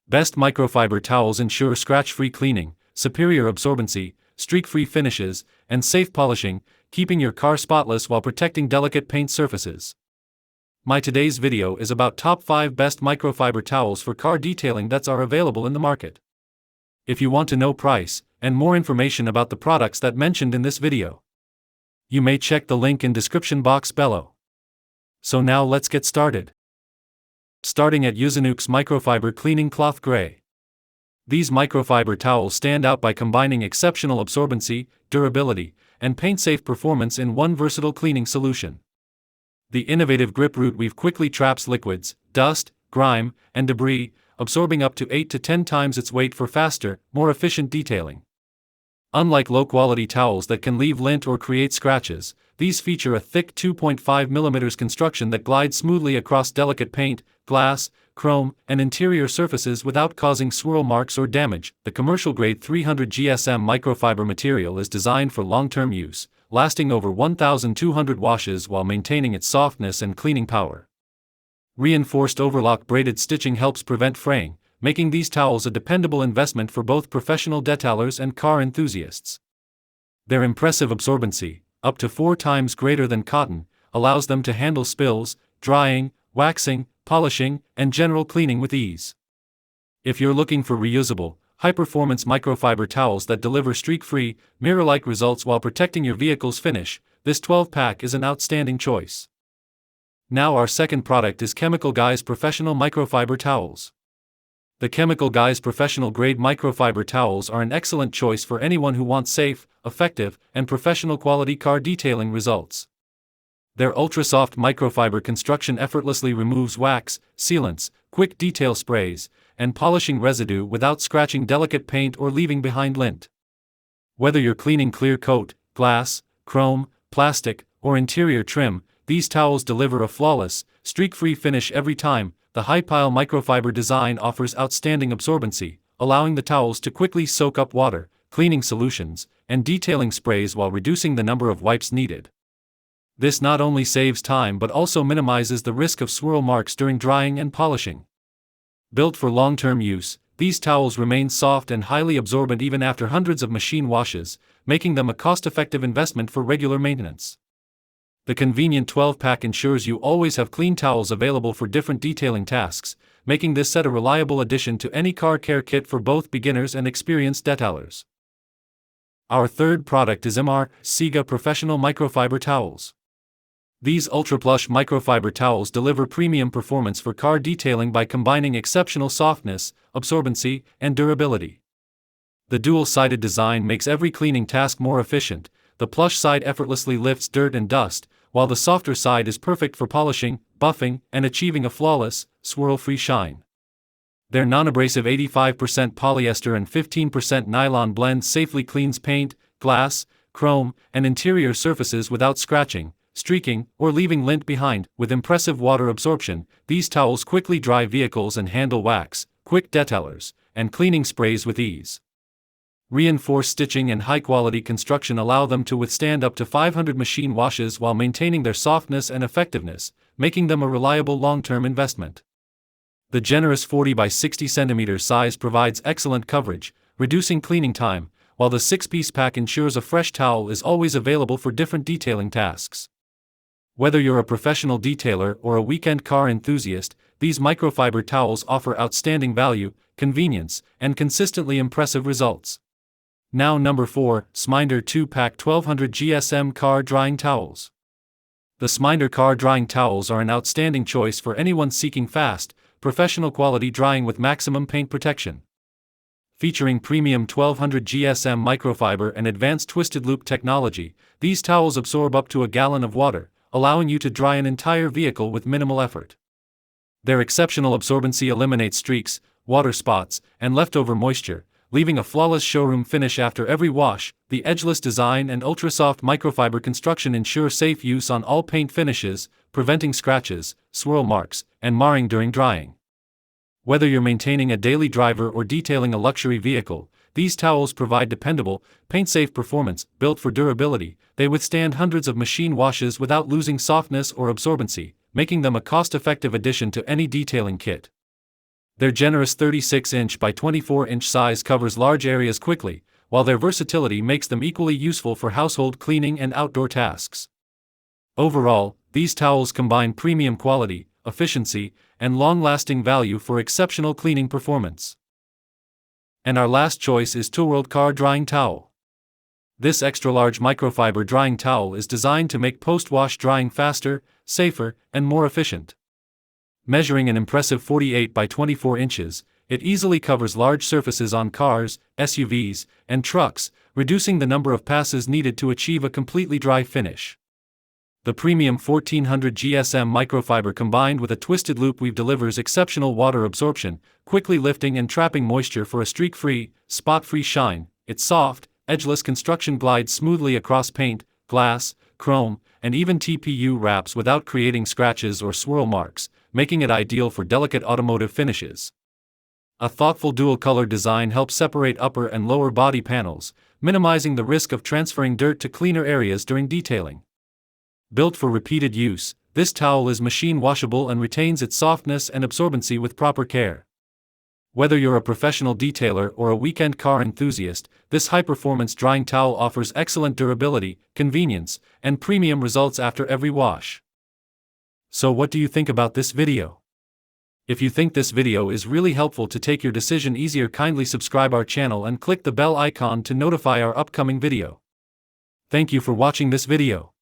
Best microfiber towels ensure scratch-free cleaning, superior absorbency, streak-free finishes, and safe polishing, keeping your car spotless while protecting delicate paint surfaces. My today's video is about top 5 best microfiber towels for car detailing that are available in the market. If you want to know price and more information about the products that mentioned in this video, you may check the link in description box below. So now let's get started. Starting at Usanuk's Microfiber Cleaning Cloth Gray. These microfiber towels stand out by combining exceptional absorbency, durability, and paint-safe performance in one versatile cleaning solution. The innovative grip root weave quickly traps liquids, dust, grime, and debris, absorbing up to 8 to 10 times its weight for faster, more efficient detailing. Unlike low-quality towels that can leave lint or create scratches, these feature a thick 2.5 mm construction that glides smoothly across delicate paint, glass, chrome, and interior surfaces without causing swirl marks or damage. The commercial-grade 300 GSM microfiber material is designed for long-term use, lasting over 1,200 washes while maintaining its softness and cleaning power. Reinforced overlock braided stitching helps prevent fraying, making these towels a dependable investment for both professional detailers and car enthusiasts. Their impressive absorbency, up to 4 times greater than cotton, allows them to handle spills, drying, waxing, polishing, and general cleaning with ease. If you're looking for reusable, high-performance microfiber towels that deliver streak-free, mirror-like results while protecting your vehicle's finish, this 12-pack is an outstanding choice. Now our second product is Chemical Guy's Professional Microfiber Towels. The Chemical Guy's professional-grade microfiber towels are an excellent choice for anyone who wants safe, effective, and professional-quality car detailing results. Their ultra-soft microfiber construction effortlessly removes wax, sealants, quick detail sprays, and polishing residue without scratching delicate paint or leaving behind lint. Whether you're cleaning clear coat, glass, chrome, plastic, or interior trim, these towels deliver a flawless, streak-free finish every time. The high-pile microfiber design offers outstanding absorbency, allowing the towels to quickly soak up water, cleaning solutions, and detailing sprays while reducing the number of wipes needed. This not only saves time but also minimizes the risk of swirl marks during drying and polishing. Built for long-term use, these towels remain soft and highly absorbent even after hundreds of machine washes, making them a cost-effective investment for regular maintenance. The convenient 12-pack ensures you always have clean towels available for different detailing tasks, making this set a reliable addition to any car care kit for both beginners and experienced detailers. Our third product is MR Siga Professional Microfiber Towels. These ultra-plush microfiber towels deliver premium performance for car detailing by combining exceptional softness, absorbency, and durability. The dual-sided design makes every cleaning task more efficient. The plush side effortlessly lifts dirt and dust, while the softer side is perfect for polishing, buffing, and achieving a flawless, swirl-free shine. Their non-abrasive 85% polyester and 15% nylon blend safely cleans paint, glass, chrome, and interior surfaces without scratching, streaking, or leaving lint behind. With impressive water absorption, these towels quickly dry vehicles and handle wax, quick detailers, and cleaning sprays with ease. Reinforced stitching and high-quality construction allow them to withstand up to 500 machine washes while maintaining their softness and effectiveness, making them a reliable long-term investment. The generous 40 by 60 cm size provides excellent coverage, reducing cleaning time, while the 6-piece pack ensures a fresh towel is always available for different detailing tasks. Whether you're a professional detailer or a weekend car enthusiast, these microfiber towels offer outstanding value, convenience, and consistently impressive results. Now number 4, Sminder 2-Pack 1200 GSM Car Drying Towels. The Sminder Car Drying Towels are an outstanding choice for anyone seeking fast, professional quality drying with maximum paint protection. Featuring premium 1200 GSM microfiber and advanced twisted loop technology, these towels absorb up to a gallon of water, allowing you to dry an entire vehicle with minimal effort. Their exceptional absorbency eliminates streaks, water spots, and leftover moisture, leaving a flawless showroom finish after every wash. The edgeless design and ultra-soft microfiber construction ensure safe use on all paint finishes, preventing scratches, swirl marks, and marring during drying. Whether you're maintaining a daily driver or detailing a luxury vehicle, these towels provide dependable, paint-safe performance. Built for durability, they withstand hundreds of machine washes without losing softness or absorbency, making them a cost-effective addition to any detailing kit. Their generous 36-inch by 24-inch size covers large areas quickly, while their versatility makes them equally useful for household cleaning and outdoor tasks. Overall, these towels combine premium quality, efficiency, and long-lasting value for exceptional cleaning performance. And our last choice is World Car Drying Towel. This extra-large microfiber drying towel is designed to make post-wash drying faster, safer, and more efficient. Measuring an impressive 48 by 24 inches, it easily covers large surfaces on cars, SUVs, and trucks, reducing the number of passes needed to achieve a completely dry finish. The premium 1400 GSM microfiber combined with a twisted loop weave delivers exceptional water absorption, quickly lifting and trapping moisture for a streak-free, spot-free shine. Its soft, edgeless construction glides smoothly across paint, glass, chrome, and even TPU wraps without creating scratches or swirl marks, making it ideal for delicate automotive finishes. A thoughtful dual-color design helps separate upper and lower body panels, minimizing the risk of transferring dirt to cleaner areas during detailing. Built for repeated use, this towel is machine washable and retains its softness and absorbency with proper care. Whether you're a professional detailer or a weekend car enthusiast, this high-performance drying towel offers excellent durability, convenience, and premium results after every wash. So what do you think about this video? If you think this video is really helpful to take your decision easier, kindly subscribe our channel and click the bell icon to notify our upcoming video. Thank you for watching this video.